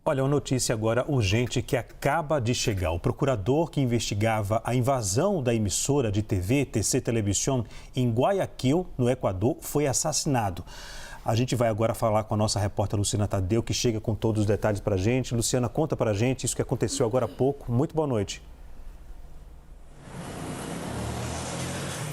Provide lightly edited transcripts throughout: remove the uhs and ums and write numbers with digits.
Olha, uma notícia agora urgente que acaba de chegar. O procurador que investigava a invasão da emissora de TV, TC Television, em Guayaquil, no Equador, foi assassinado. A gente vai agora falar com a nossa repórter Luciana Tadeu, que chega com todos os detalhes para a gente. Luciana, conta para a gente isso que aconteceu agora há pouco. Muito boa noite.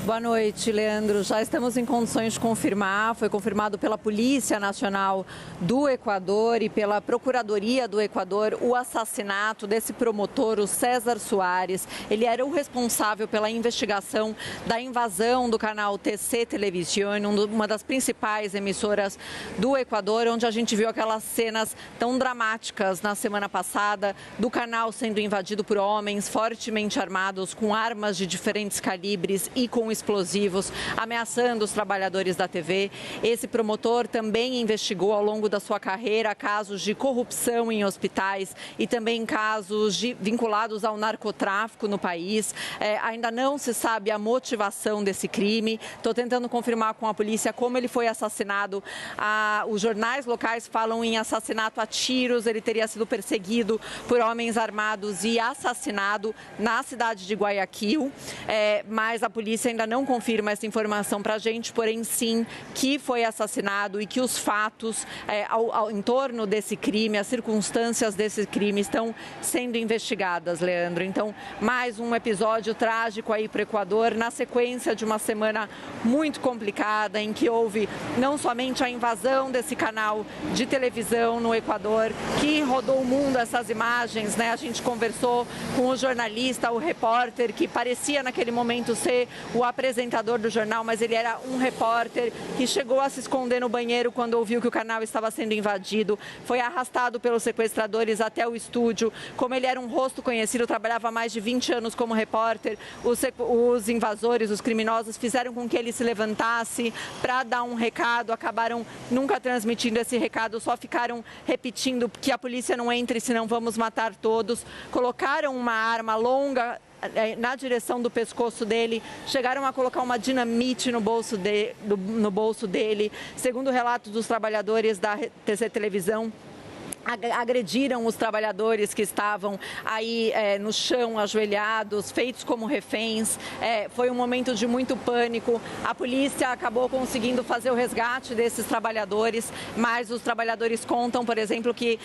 Boa noite, Leandro. Já estamos em condições de confirmar. Foi confirmado pela Polícia Nacional do Equador e pela Procuradoria do Equador o assassinato desse promotor, o César Soares. Ele era o responsável pela investigação da invasão do canal TC Television, uma das principais emissoras do Equador, onde a gente viu aquelas cenas tão dramáticas na semana passada do canal sendo invadido por homens fortemente armados com armas de diferentes calibres e com explosivos, ameaçando os trabalhadores da TV. Esse promotor também investigou ao longo da sua carreira casos de corrupção em hospitais e também casos vinculados ao narcotráfico no país. Ainda não se sabe a motivação desse crime. Estou tentando confirmar com a polícia como ele foi assassinado. Os jornais locais falam em assassinato a tiros. Ele teria sido perseguido por homens armados e assassinado na cidade de Guayaquil. Mas a polícia ainda não confirma essa informação para a gente, porém sim que foi assassinado e que os fatos em torno desse crime, as circunstâncias desse crime estão sendo investigadas, Leandro. Então, mais um episódio trágico aí para o Equador, na sequência de uma semana muito complicada, em que houve não somente a invasão desse canal de televisão no Equador, que rodou o mundo essas imagens, né? A gente conversou com o jornalista, o repórter, que parecia naquele momento ser o apresentador do jornal, mas ele era um repórter que chegou a se esconder no banheiro quando ouviu que o canal estava sendo invadido, foi arrastado pelos sequestradores até o estúdio. Como ele era um rosto conhecido, trabalhava há mais de 20 anos como repórter, os invasores, os criminosos, fizeram com que ele se levantasse para dar um recado, acabaram nunca transmitindo esse recado, só ficaram repetindo que a polícia não entre, senão vamos matar todos. Colocaram uma arma longa na direção do pescoço dele, chegaram a colocar uma dinamite no bolso dele. Segundo relatos dos trabalhadores da TC Televisão, agrediram os trabalhadores que estavam aí no chão, ajoelhados, feitos como reféns. Foi um momento de muito pânico. A polícia acabou conseguindo fazer o resgate desses trabalhadores, mas os trabalhadores contam, por exemplo, que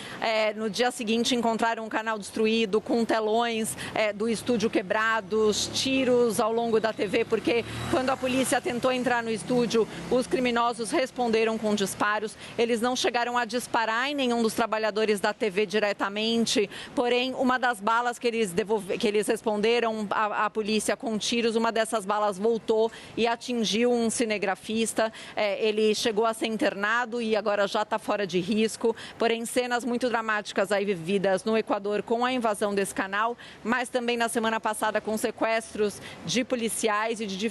no dia seguinte encontraram um canal destruído, com telões do estúdio quebrados, tiros ao longo da TV, porque quando a polícia tentou entrar no estúdio, os criminosos responderam com disparos. Eles não chegaram a disparar em nenhum dos trabalhadores da TV diretamente, porém uma das balas que eles responderam à polícia com tiros, uma dessas balas voltou e atingiu um cinegrafista. Ele chegou a ser internado e agora já está fora de risco, porém cenas muito dramáticas aí vividas no Equador com a invasão desse canal, mas também na semana passada com sequestros de policiais e de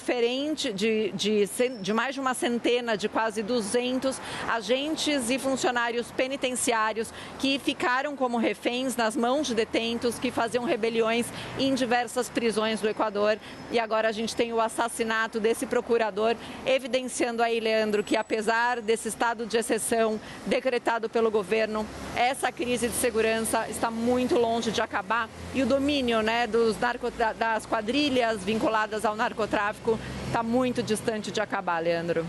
mais de uma centena, de quase 200 agentes e funcionários penitenciários que ficaram como reféns nas mãos de detentos que faziam rebeliões em diversas prisões do Equador. E agora a gente tem o assassinato desse procurador, evidenciando aí, Leandro, que apesar desse estado de exceção decretado pelo governo, essa crise de segurança está muito longe de acabar e o domínio, né, das quadrilhas vinculadas ao narcotráfico está muito distante de acabar, Leandro.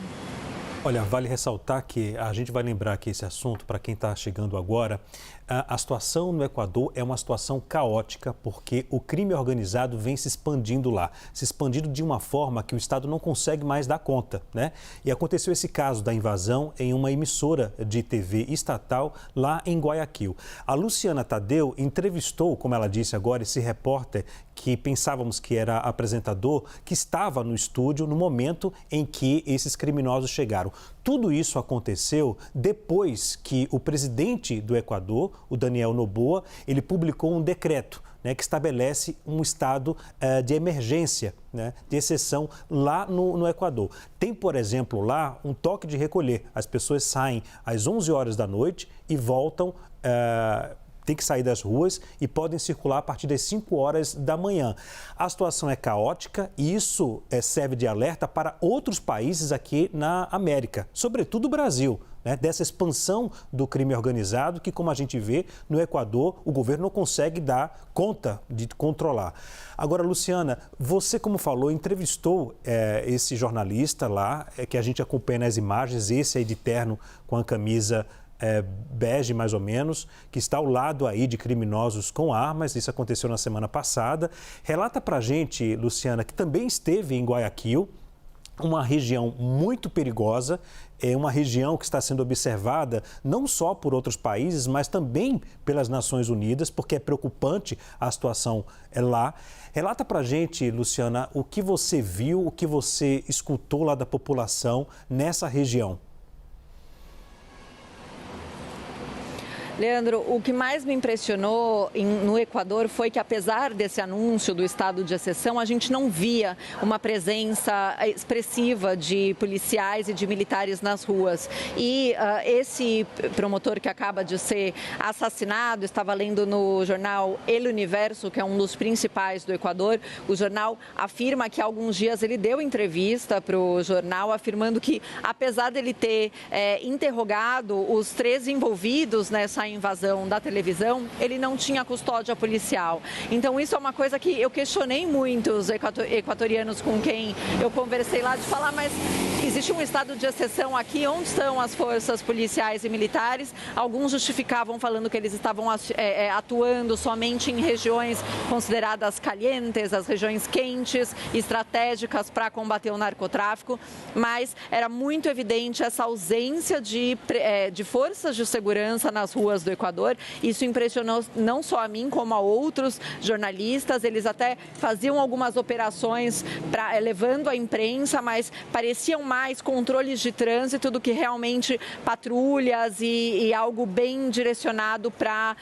Olha, vale ressaltar que a gente vai lembrar que esse assunto, para quem está chegando agora, a situação no Equador é uma situação caótica porque o crime organizado vem se expandindo lá, se expandindo de uma forma que o Estado não consegue mais dar conta, né? E aconteceu esse caso da invasão em uma emissora de TV estatal lá em Guayaquil. A Luciana Tadeu entrevistou, como ela disse agora, esse repórter que pensávamos que era apresentador, que estava no estúdio no momento em que esses criminosos chegaram. Tudo isso aconteceu depois que o presidente do Equador, o Daniel Noboa, ele publicou um decreto, né, que estabelece um estado de emergência, né, de exceção lá no Equador. Tem, por exemplo, lá um toque de recolher. As pessoas saem às 11 horas da noite e voltam tem que sair das ruas e podem circular a partir das 5 horas da manhã. A situação é caótica e isso serve de alerta para outros países aqui na América, sobretudo o Brasil, né? Dessa expansão do crime organizado que, como a gente vê, no Equador, o governo não consegue dar conta de controlar. Agora, Luciana, você, como falou, entrevistou esse jornalista lá, que a gente acompanha nas imagens, esse aí de terno com a camisa bege, mais ou menos, que está ao lado aí de criminosos com armas. Isso aconteceu na semana passada. Relata pra gente, Luciana, que também esteve em Guayaquil, uma região muito perigosa, uma região que está sendo observada não só por outros países, mas também pelas Nações Unidas, porque é preocupante a situação lá. Relata pra gente, Luciana, o que você viu, o que você escutou lá da população nessa região. Leandro, o que mais me impressionou no Equador foi que, apesar desse anúncio do estado de exceção, a gente não via uma presença expressiva de policiais e de militares nas ruas. E esse promotor que acaba de ser assassinado, estava lendo no jornal El Universo, que é um dos principais do Equador. O jornal afirma que há alguns dias ele deu entrevista para o jornal, afirmando que, apesar dele ter interrogado os 3 envolvidos nessa invasão da televisão, ele não tinha custódia policial. Então isso é uma coisa que eu questionei muito os equatorianos com quem eu conversei lá, de falar, mas existe um estado de exceção aqui, onde estão as forças policiais e militares? Alguns justificavam falando que eles estavam atuando somente em regiões consideradas calientes, as regiões quentes, estratégicas para combater o narcotráfico, mas era muito evidente essa ausência de forças de segurança nas ruas do Equador. Isso impressionou não só a mim, como a outros jornalistas. Eles até faziam algumas operações levando a imprensa, mas pareciam mais controles de trânsito do que realmente patrulhas e algo bem direcionado para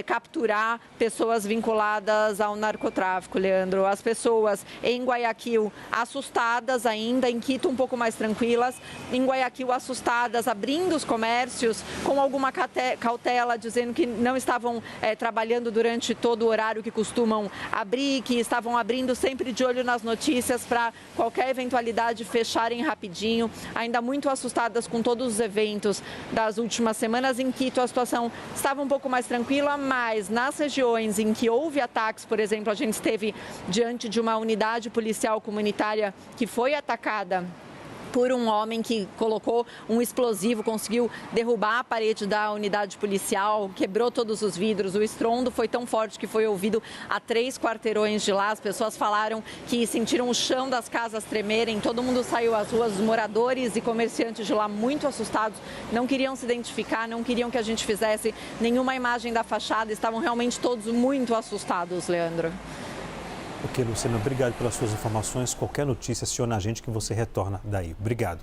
capturar pessoas vinculadas ao narcotráfico, Leandro. As pessoas em Guayaquil assustadas ainda, em Quito um pouco mais tranquilas, em Guayaquil assustadas, abrindo os comércios com alguma cautela, dizendo que não estavam trabalhando durante todo o horário que costumam abrir, que estavam abrindo sempre de olho nas notícias para qualquer eventualidade fecharem rapidinho. Ainda muito assustadas com todos os eventos das últimas semanas. Em Quito a situação estava um pouco mais tranquila, mas nas regiões em que houve ataques, por exemplo, a gente esteve diante de uma unidade policial comunitária que foi atacada por um homem que colocou um explosivo, conseguiu derrubar a parede da unidade policial, quebrou todos os vidros. O estrondo foi tão forte que foi ouvido a 3 quarteirões de lá. As pessoas falaram que sentiram o chão das casas tremerem, todo mundo saiu às ruas, os moradores e comerciantes de lá muito assustados, não queriam se identificar, não queriam que a gente fizesse nenhuma imagem da fachada, estavam realmente todos muito assustados, Leandro. Ok, Luciana, obrigado pelas suas informações. Qualquer notícia, aciona a gente que você retorna daí. Obrigado.